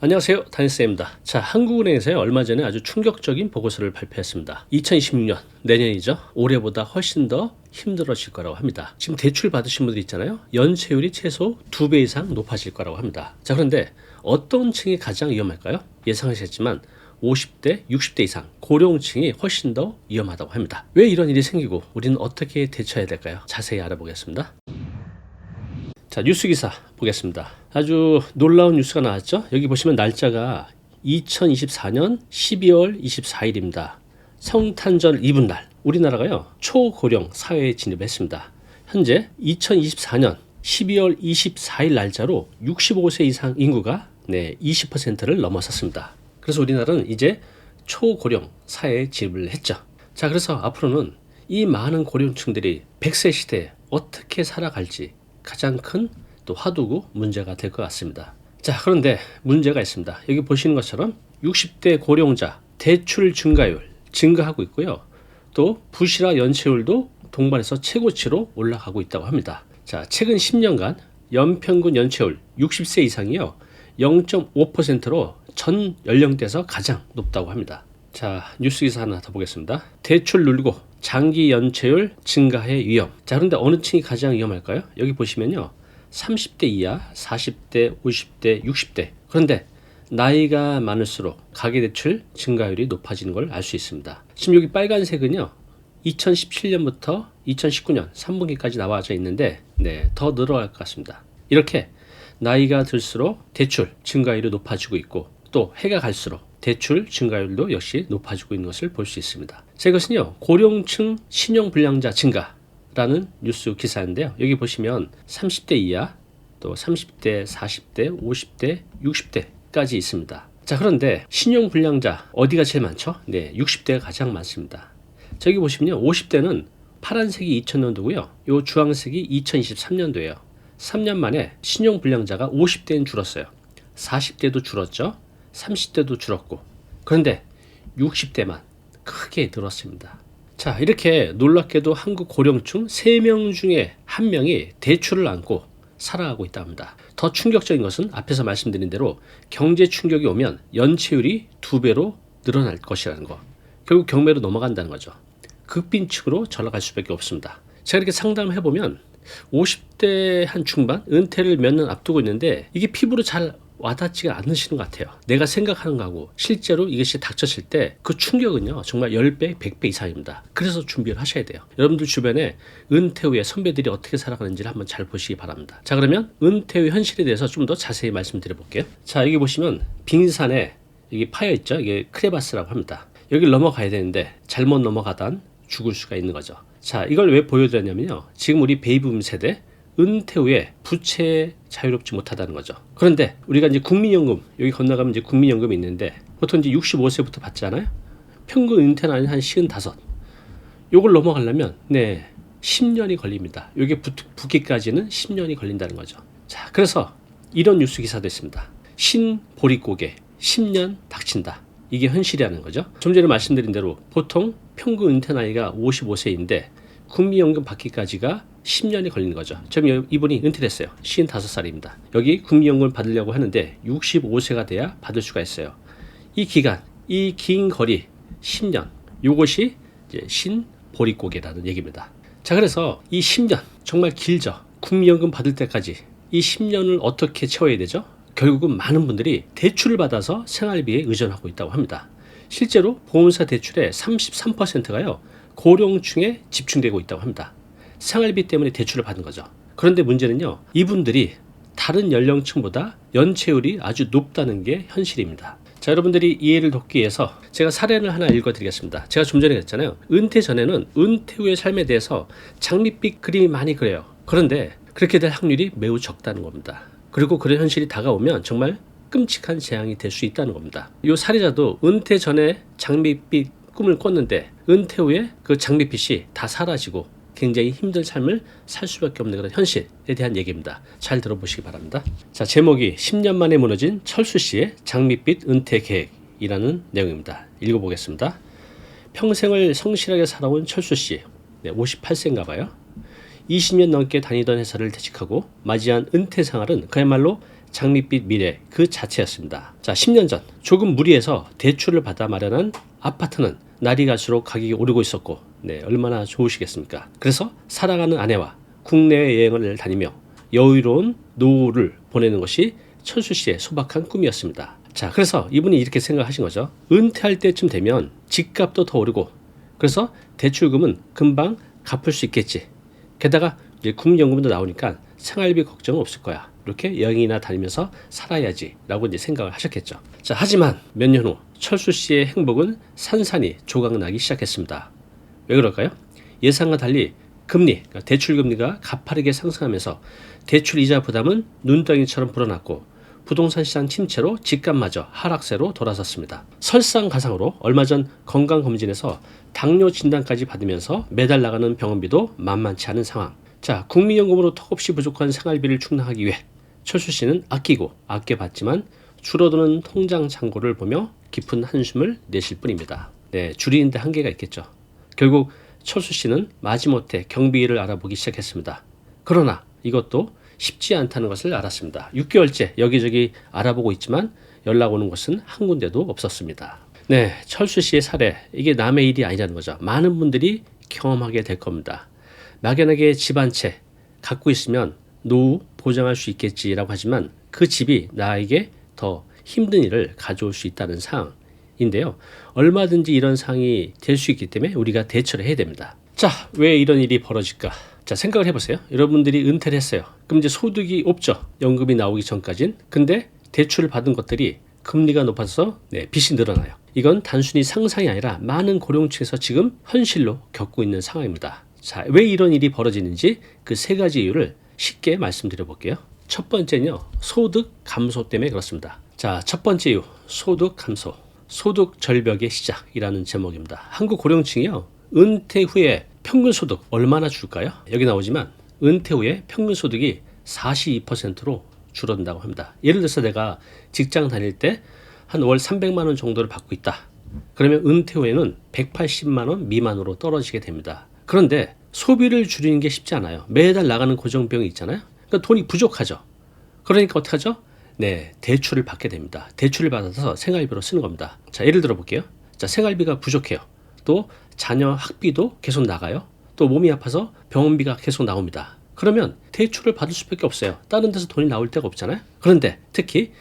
안녕하세요, 다니쌤입니다. 자, 한국은행에서요 얼마 전에 아주 충격적인 보고서를 발표했습니다. 2026년, 내년이죠. 올해보다 훨씬 더 힘들어질 거라고 합니다. 지금 대출 받으신 분들 있잖아요. 연체율이 최소 2배 이상 높아질 거라고 합니다. 자, 그런데 어떤 층이 가장 위험할까요? 예상하셨지만 50대, 60대 이상 고령층이 훨씬 더 위험하다고 합니다. 왜 이런 일이 생기고 우리는 어떻게 대처해야 될까요? 자세히 알아보겠습니다. 자, 뉴스 기사 보겠습니다. 아주 놀라운 뉴스가 나왔죠. 여기 보시면 날짜가 2024년 12월 24일입니다. 성탄절 이브날 우리나라가요 초고령 사회에 진입했습니다. 현재 2024년 12월 24일 날짜로 65세 이상 인구가 20%를 넘어섰습니다. 그래서 우리나라는 이제 초고령 사회에 진입을 했죠. 자, 그래서 앞으로는 이 많은 고령층들이 100세 시대에 어떻게 살아갈지 가장 큰 또 화두고 문제가 될 것 같습니다. 자, 그런데 문제가 있습니다. 여기 보시는 것처럼 60대 고령자 대출 증가율 증가하고 있고요. 또 부실화 연체율도 동반해서 최고치로 올라가고 있다고 합니다. 자, 최근 10년간 연평균 연체율 60세 이상이요 0.5%로 전 연령대에서 가장 높다고 합니다. 자, 뉴스 기사 하나 더 보겠습니다. 대출 늘고 장기 연체율 증가의 위험. 자, 그런데 어느 층이 가장 위험할까요? 여기 보시면요 30대 이하, 40대, 50대, 60대. 그런데 나이가 많을수록 가계대출 증가율이 높아지는 걸 알 수 있습니다. 지금 여기 빨간색은요 2017년부터 2019년 3분기까지 나와져 있는데 더 늘어날 것 같습니다. 이렇게 나이가 들수록 대출 증가율이 높아지고 있고 또 해가 갈수록 대출 증가율도 역시 높아지고 있는 것을 볼 수 있습니다. 자, 이것은요 고령층 신용불량자 증가라는 뉴스 기사인데요. 여기 보시면 30대 이하, 또 30대, 40대, 50대, 60대까지 있습니다. 자, 그런데 신용불량자 어디가 제일 많죠? 60대가 가장 많습니다. 저기 보시면요 50대는 파란색이 2000년도고요. 요 주황색이 2023년도예요. 3년 만에 신용불량자가 50대는 줄었어요. 40대도 줄었죠. 30대도 줄었고. 그런데 60대만 크게 늘었습니다. 자, 이렇게 놀랍게도 한국 고령층 3명 중에 1명이 대출을 안고 살아가고 있다 합니다. 더 충격적인 것은 앞에서 말씀드린 대로 경제 충격이 오면 연체율이 2배로 늘어날 것이라는 거. 결국 경매로 넘어간다는 거죠. 극빈층으로 전락할 수밖에 없습니다. 제가 이렇게 상담을 해보면 50대 한 중반 은퇴를 몇 년 앞두고 있는데 이게 피부로 잘 와닿지가 않으시는 것 같아요. 내가 생각하는 거하고 실제로 이것이 닥쳤을 때 그 충격은요 정말 10배, 100배 이상입니다. 그래서 준비를 하셔야 돼요. 여러분들 주변에 은퇴 후에 선배들이 어떻게 살아가는지를 한번 잘 보시기 바랍니다. 자, 그러면 은퇴 후 현실에 대해서 좀 더 자세히 말씀드려 볼게요. 자, 여기 보시면 빙산에 여기 파여 있죠. 이게 크레바스라고 합니다. 여기를 넘어가야 되는데 잘못 넘어가다 죽을 수가 있는 거죠. 자, 이걸 왜 보여드렸냐면요 지금 우리 베이비붐 세대 은퇴 후에 부채 자유롭지 못하다는 거죠. 그런데 우리가 이제 국민연금, 여기 건너가면 이제 국민연금이 있는데 보통 이제 65세부터 받잖아요. 평균 은퇴 나이는 한 55. 요걸 넘어가려면 10년이 걸립니다. 요게 붙기까지는 10년이 걸린다는 거죠. 자, 그래서 이런 뉴스 기사도 있습니다. 신보릿고개 10년 닥친다. 이게 현실이라는 거죠. 좀 전에 말씀드린 대로 보통 평균 은퇴 나이가 55세인데 국민연금 받기까지가 10년이 걸리는 거죠. 지금 이분이 은퇴했어요. 55살입니다. 여기 국민연금을 받으려고 하는데 65세가 돼야 받을 수가 있어요. 이 기간, 이 긴 거리 10년, 이것이 이제 신보릿고개라는 얘기입니다. 자, 그래서 이 10년 정말 길죠. 국민연금 받을 때까지 이 10년을 어떻게 채워야 되죠? 결국은 많은 분들이 대출을 받아서 생활비에 의존하고 있다고 합니다. 실제로 보험사 대출의 33%가요 고령층에 집중되고 있다고 합니다. 생활비 때문에 대출을 받은 거죠. 그런데 문제는요 이분들이 다른 연령층보다 연체율이 아주 높다는 게 현실입니다. 자, 여러분들이 이해를 돕기 위해서 제가 사례를 하나 읽어드리겠습니다. 제가 좀 전에 했잖아요. 은퇴 전에는 은퇴 후의 삶에 대해서 장밋빛 그림이 많이 그려요. 그런데 그렇게 될 확률이 매우 적다는 겁니다. 그리고 그런 현실이 다가오면 정말 끔찍한 재앙이 될 수 있다는 겁니다. 이 사례자도 은퇴 전에 장밋빛 꿈을 꿨는데 은퇴 후에 그 장밋빛이 다 사라지고 굉장히 힘든 삶을 살 수밖에 없는 그런 현실에 대한 얘기입니다. 잘 들어보시기 바랍니다. 자, 제목이 10년 만에 무너진 철수 씨의 장밋빛 은퇴 계획이라는 내용입니다. 읽어보겠습니다. 평생을 성실하게 살아온 철수 씨, 58세인가 봐요. 20년 넘게 다니던 회사를 퇴직하고 맞이한 은퇴 생활은 그야말로 장밋빛 미래 그 자체였습니다. 자, 10년 전 조금 무리해서 대출을 받아 마련한 아파트는 날이 갈수록 가격이 오르고 있었고, 얼마나 좋으시겠습니까? 그래서 사랑하는 아내와 국내외 여행을 다니며 여유로운 노후를 보내는 것이 철수 씨의 소박한 꿈이었습니다. 자, 그래서 이분이 이렇게 생각하신 거죠. 은퇴할 때쯤 되면 집값도 더 오르고, 그래서 대출금은 금방 갚을 수 있겠지. 게다가 이제 국민연금도 나오니까 생활비 걱정은 없을 거야. 이렇게 여행이나 다니면서 살아야지 라고 이제 생각을 하셨겠죠. 자, 하지만 몇 년 후 철수 씨의 행복은 산산이 조각나기 시작했습니다. 왜 그럴까요? 예상과 달리 금리, 그러니까 대출 금리가 가파르게 상승하면서 대출 이자 부담은 눈덩이처럼 불어났고, 부동산 시장 침체로 집값마저 하락세로 돌아섰습니다. 설상가상으로 얼마 전 건강검진에서 당뇨 진단까지 받으면서 매달 나가는 병원비도 만만치 않은 상황. 자, 국민연금으로 턱없이 부족한 생활비를 충당하기 위해 철수 씨는 아끼고 아껴봤지만 줄어드는 통장 잔고를 보며 깊은 한숨을 내쉴 뿐입니다. 줄이는데 한계가 있겠죠. 결국 철수 씨는 마지못해 경비를 알아보기 시작했습니다. 그러나 이것도 쉽지 않다는 것을 알았습니다. 6개월째 여기저기 알아보고 있지만 연락 오는 곳은 한 군데도 없었습니다. 철수 씨의 사례, 이게 남의 일이 아니라는 거죠. 많은 분들이 경험하게 될 겁니다. 막연하게 집 한 채 갖고 있으면 노후 보장할 수 있겠지라고 하지만 그 집이 나에게 더 힘든 일을 가져올 수 있다는 상황인데요. 얼마든지 이런 상황이 될 수 있기 때문에 우리가 대처를 해야 됩니다. 자, 왜 이런 일이 벌어질까? 자, 생각을 해보세요. 여러분들이 은퇴를 했어요. 그럼 이제 소득이 없죠. 연금이 나오기 전까진. 근데 대출을 받은 것들이 금리가 높아서 빚이 늘어나요. 이건 단순히 상상이 아니라 많은 고령층에서 지금 현실로 겪고 있는 상황입니다. 자, 왜 이런 일이 벌어지는지 그 세 가지 이유를 쉽게 말씀드려 볼게요. 첫 번째는요, 소득 감소 때문에 그렇습니다. 자, 첫 번째 이유, 소득 감소. 소득 절벽의 시작이라는 제목입니다. 한국 고령층이요, 은퇴 후에 평균 소득 얼마나 줄까요? 여기 나오지만 은퇴 후에 평균 소득이 42%로 줄어든다고 합니다. 예를 들어서 내가 직장 다닐 때 한 월 300만 원 정도를 받고 있다. 그러면 은퇴 후에는 180만 원 미만으로 떨어지게 됩니다. 그런데 소비를 줄이는 게 쉽지 않아요. 매달 나가는 고정비용이 있잖아요. 그러니까 돈이 부족하죠. 그러니까 어떻게 하죠? 대출을 받게 됩니다. 대출을 받아서 생활비로 쓰는 겁니다. 자, 예를 들어 볼게요. 자, 생활비가 부족해요. 또 자녀 학비도 계속 나가요. 또 몸이 아파서 병원비가 계속 나옵니다. 그러면 대출을 받을 수밖에 없어요. 다른 데서 돈이 나올 데가 없잖아요. 그런데 특히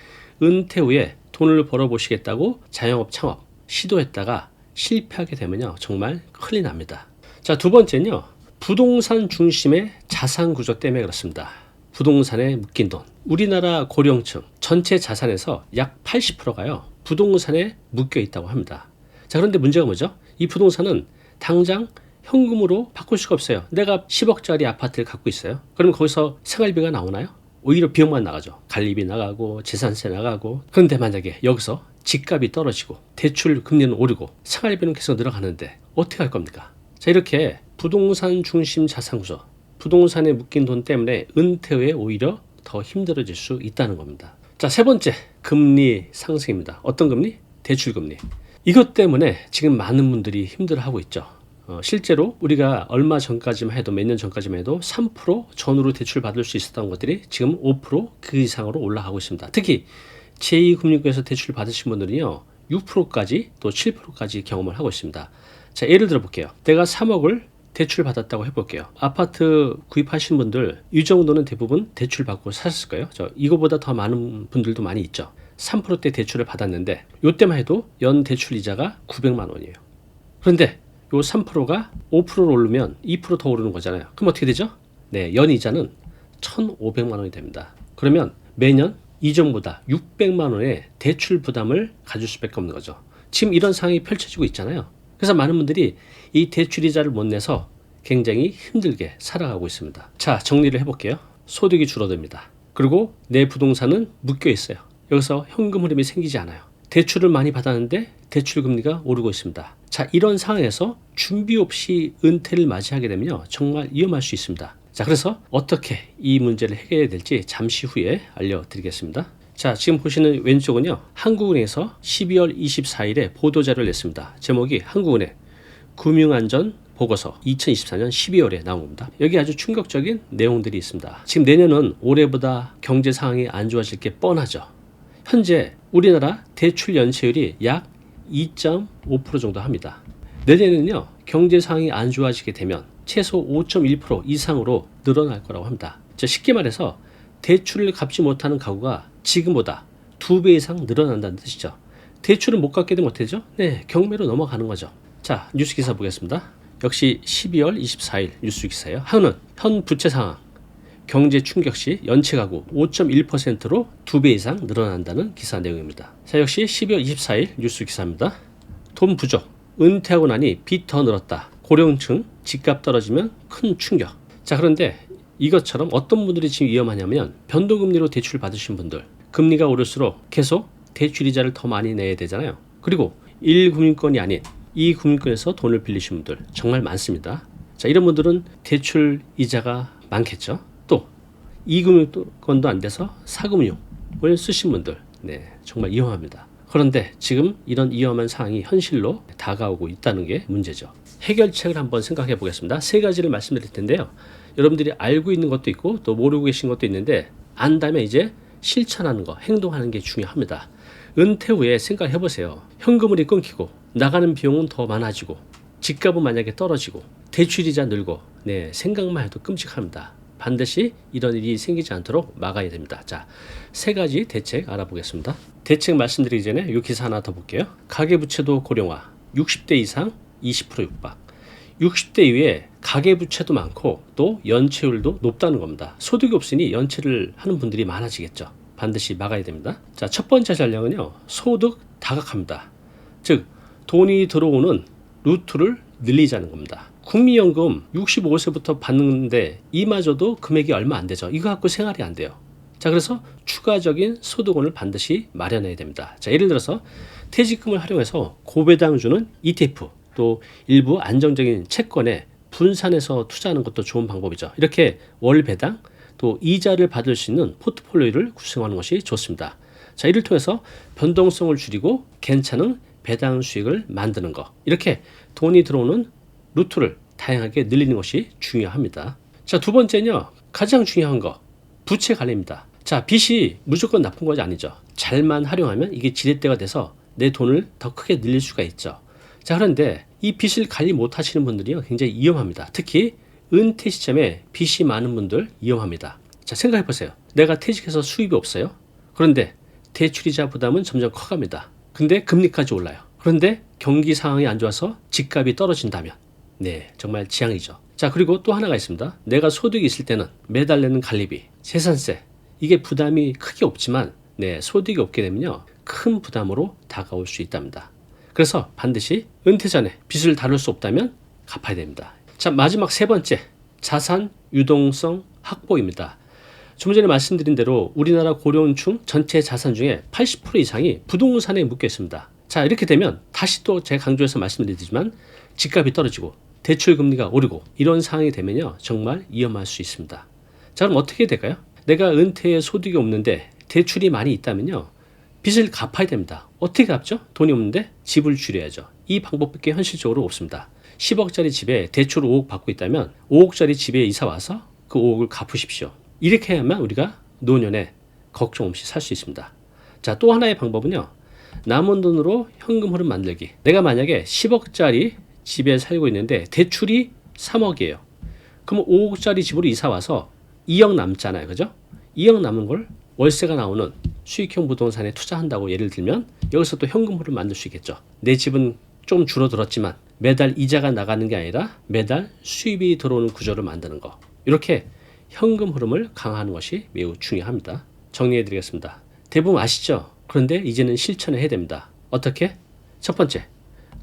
은퇴 후에 돈을 벌어보시겠다고 자영업 창업 시도했다가 실패하게 되면요, 정말 큰일 납니다. 자, 두 번째는요, 부동산 중심의 자산 구조 때문에 그렇습니다. 부동산에 묶인 돈. 우리나라 고령층 전체 자산에서 약 80%가요, 부동산에 묶여 있다고 합니다. 자, 그런데 문제가 뭐죠? 이 부동산은 당장 현금으로 바꿀 수가 없어요. 내가 10억짜리 아파트를 갖고 있어요. 그럼 거기서 생활비가 나오나요? 오히려 비용만 나가죠. 관리비 나가고 재산세 나가고. 그런데 만약에 여기서 집값이 떨어지고 대출 금리는 오르고 생활비는 계속 늘어가는데 어떻게 할 겁니까? 자, 이렇게 부동산 중심 자산 구조, 부동산에 묶인 돈 때문에 은퇴 후에 오히려 더 힘들어질 수 있다는 겁니다. 자, 세 번째, 금리 상승입니다. 어떤 금리? 대출 금리. 이것 때문에 지금 많은 분들이 힘들어하고 있죠. 실제로 우리가 얼마 전까지만 해도, 몇 년 전까지만 해도 3% 전후로 대출 받을 수 있었던 것들이 지금 5%그 이상으로 올라가고 있습니다. 특히 제2금융권에서 대출 받으신 분들은요, 6%까지 또 7%까지 경험을 하고 있습니다. 자, 예를 들어 볼게요. 내가 3억을 대출 받았다고 해볼게요. 아파트 구입하신 분들 이 정도는 대부분 대출 받고 사셨을 거예요. 이거보다 더 많은 분들도 많이 있죠. 3%대 대출을 받았는데 이때만 해도 연 대출 이자가 900만 원이에요. 그런데 요 3%가 5%로 오르면 2% 더 오르는 거잖아요. 그럼 어떻게 되죠? 연 이자는 1,500만 원이 됩니다. 그러면 매년 이전보다 600만 원의 대출 부담을 가질 수밖에 없는 거죠. 지금 이런 상황이 펼쳐지고 있잖아요. 그래서 많은 분들이 이 대출 이자를 못 내서 굉장히 힘들게 살아가고 있습니다. 자, 정리를 해볼게요. 소득이 줄어듭니다. 그리고 내 부동산은 묶여 있어요. 여기서 현금 흐름이 생기지 않아요. 대출을 많이 받았는데 대출 금리가 오르고 있습니다. 자, 이런 상황에서 준비 없이 은퇴를 맞이하게 되면요, 정말 위험할 수 있습니다. 자, 그래서 어떻게 이 문제를 해결해야 될지 잠시 후에 알려드리겠습니다. 자, 지금 보시는 왼쪽은요, 한국은행에서 12월 24일에 보도자료를 냈습니다. 제목이 한국은행 금융안전 보고서 2024년 12월에 나온 겁니다. 여기 아주 충격적인 내용들이 있습니다. 지금 내년은 올해보다 경제 상황이 안 좋아질 게 뻔하죠. 현재 우리나라 대출 연체율이 약 2.5% 정도 합니다. 내년에는요, 경제 상황이 안 좋아지게 되면 최소 5.1% 이상으로 늘어날 거라고 합니다. 쉽게 말해서 대출을 갚지 못하는 가구가 지금보다 2배 이상 늘어난다는 뜻이죠. 대출을 못 갚게 되면 어떻게 되죠? 네, 경매로 넘어가는 거죠. 자, 뉴스 기사 보겠습니다. 역시 12월 24일 뉴스 기사예요. 한은 현 부채 상황, 경제 충격 시 연체 가구 5.1%로 2배 이상 늘어난다는 기사 내용입니다. 자, 역시 12월 24일 뉴스 기사입니다. 돈 부족, 은퇴하고 나니 빚 더 늘었다. 고령층 집값 떨어지면 큰 충격. 자, 그런데 이것처럼 어떤 분들이 지금 위험하냐면 변동금리로 대출 받으신 분들, 금리가 오를수록 계속 대출이자를 더 많이 내야 되잖아요. 그리고 1금융권이 아닌 2금융권에서 돈을 빌리신 분들 정말 많습니다. 자, 이런 분들은 대출 이자가 많겠죠. 또 2금융권도 안 돼서 4금융을 쓰신 분들, 네, 정말 위험합니다. 그런데 지금 이런 위험한 상황이 현실로 다가오고 있다는 게 문제죠. 해결책을 한번 생각해 보겠습니다. 세 가지를 말씀드릴 텐데요. 여러분들이 알고 있는 것도 있고 또 모르고 계신 것도 있는데, 안다면 이제 실천하는 거, 행동하는 게 중요합니다. 은퇴 후에 생각해 보세요. 현금흐름이 끊기고 나가는 비용은 더 많아지고 집값은 만약에 떨어지고 대출이자 늘고, 네, 생각만 해도 끔찍합니다. 반드시 이런 일이 생기지 않도록 막아야 됩니다. 자, 세 가지 대책 알아보겠습니다. 대책 말씀드리기 전에 이 기사 하나 더 볼게요. 가계부채도 고령화, 60대 이상 20% 육박. 60대 이후에 가계부채도 많고 또 연체율도 높다는 겁니다. 소득이 없으니 연체를 하는 분들이 많아지겠죠. 반드시 막아야 됩니다. 자, 첫 번째 전략은요, 소득 다각화입니다. 즉, 돈이 들어오는 루트를 늘리자는 겁니다. 국민연금 65세부터 받는데 이마저도 금액이 얼마 안 되죠. 이거 갖고 생활이 안 돼요. 자, 그래서 추가적인 소득원을 반드시 마련해야 됩니다. 자, 예를 들어서 퇴직금을 활용해서 고배당 주는 ETF, 또 일부 안정적인 채권에 분산해서 투자하는 것도 좋은 방법이죠. 이렇게 월 배당 또 이자를 받을 수 있는 포트폴리오를 구성하는 것이 좋습니다. 자, 이를 통해서 변동성을 줄이고 괜찮은 배당 수익을 만드는 것, 이렇게 돈이 들어오는 루트를 다양하게 늘리는 것이 중요합니다. 자, 두 번째는요, 가장 중요한 거, 부채 관리입니다. 자, 빚이 무조건 나쁜 것이 아니죠. 잘만 활용하면 이게 지렛대가 돼서 내 돈을 더 크게 늘릴 수가 있죠. 자, 그런데 이 빚을 관리 못 하시는 분들이요, 굉장히 위험합니다. 특히 은퇴 시점에 빚이 많은 분들 위험합니다. 자, 생각해 보세요. 내가 퇴직해서 수입이 없어요. 그런데 대출이자 부담은 점점 커갑니다. 근데 금리까지 올라요. 그런데 경기 상황이 안 좋아서 집값이 떨어진다면, 네, 정말 재앙이죠. 자, 그리고 또 하나가 있습니다. 내가 소득이 있을 때는 매달 내는 관리비, 재산세, 이게 부담이 크게 없지만, 네, 소득이 없게 되면요, 큰 부담으로 다가올 수 있답니다. 그래서 반드시 은퇴 전에 빚을 다룰 수 없다면 갚아야 됩니다. 자, 마지막 세 번째, 자산 유동성 확보입니다. 좀 전에 말씀드린 대로 우리나라 고령층 전체 자산 중에 80% 이상이 부동산에 묶여 있습니다. 자, 이렇게 되면 다시 또 제가 강조해서 말씀드리지만 집값이 떨어지고 대출 금리가 오르고 이런 상황이 되면요, 정말 위험할 수 있습니다. 자, 그럼 어떻게 될까요? 내가 은퇴에 소득이 없는데 대출이 많이 있다면요, 빚을 갚아야 됩니다. 어떻게 갚죠? 돈이 없는데 집을 줄여야죠. 이 방법밖에 현실적으로 없습니다. 10억짜리 집에 대출 5억 받고 있다면 5억짜리 집에 이사 와서 그 5억을 갚으십시오. 이렇게 해야만 우리가 노년에 걱정 없이 살 수 있습니다. 자, 또 하나의 방법은요, 남은 돈으로 현금 흐름 만들기. 내가 만약에 10억짜리 집에 살고 있는데 대출이 3억이에요. 그럼 5억짜리 집으로 이사 와서 2억 남잖아요. 그죠? 2억 남은 걸 월세가 나오는 수익형 부동산에 투자한다고 예를 들면 여기서 또 현금 흐름 만들 수 있겠죠. 내 집은 좀 줄어들었지만 매달 이자가 나가는 게 아니라 매달 수입이 들어오는 구조를 만드는 거. 이렇게 현금 흐름을 강화하는 것이 매우 중요합니다. 정리해 드리겠습니다. 대부분 아시죠? 그런데 이제는 실천을 해야 됩니다. 어떻게? 첫 번째,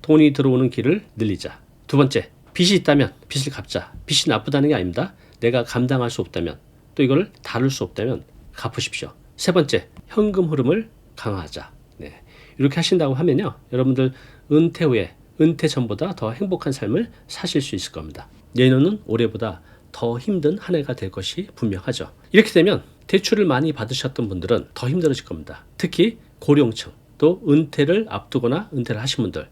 돈이 들어오는 길을 늘리자. 두 번째, 빚이 있다면 빚을 갚자. 빚이 나쁘다는 게 아닙니다. 내가 감당할 수 없다면, 또 이걸 다룰 수 없다면 갚으십시오. 세 번째, 현금 흐름을 강화하자. 네. 이렇게 하신다고 하면요, 여러분들 은퇴 후에 은퇴 전보다 더 행복한 삶을 사실 수 있을 겁니다. 내년은 올해보다 더 힘든 한 해가 될 것이 분명하죠. 이렇게 되면 대출을 많이 받으셨던 분들은 더 힘들어질 겁니다. 특히 고령층, 또 은퇴를 앞두거나 은퇴를 하신 분들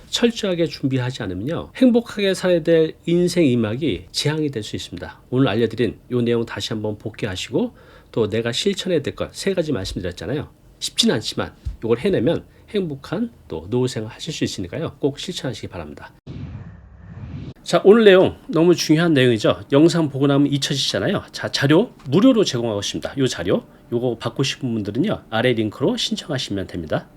철저하게 준비하지 않으면요 행복하게 살아야 될 인생 2막이 지향이 될 수 있습니다. 오늘 알려드린 이 내용 다시 한번 복귀하시고 또 내가 실천해야 될 것 3가지 말씀드렸잖아요. 쉽지는 않지만 이걸 해내면 행복한 또 노후 생활 하실 수 있으니까요 꼭 실천하시기 바랍니다. 자, 오늘 내용 너무 중요한 내용이죠. 영상 보고 나면 잊혀지잖아요. 자, 자료 무료로 제공하고 있습니다. 이 자료 요거 받고 싶은 분들은요 아래 링크로 신청하시면 됩니다.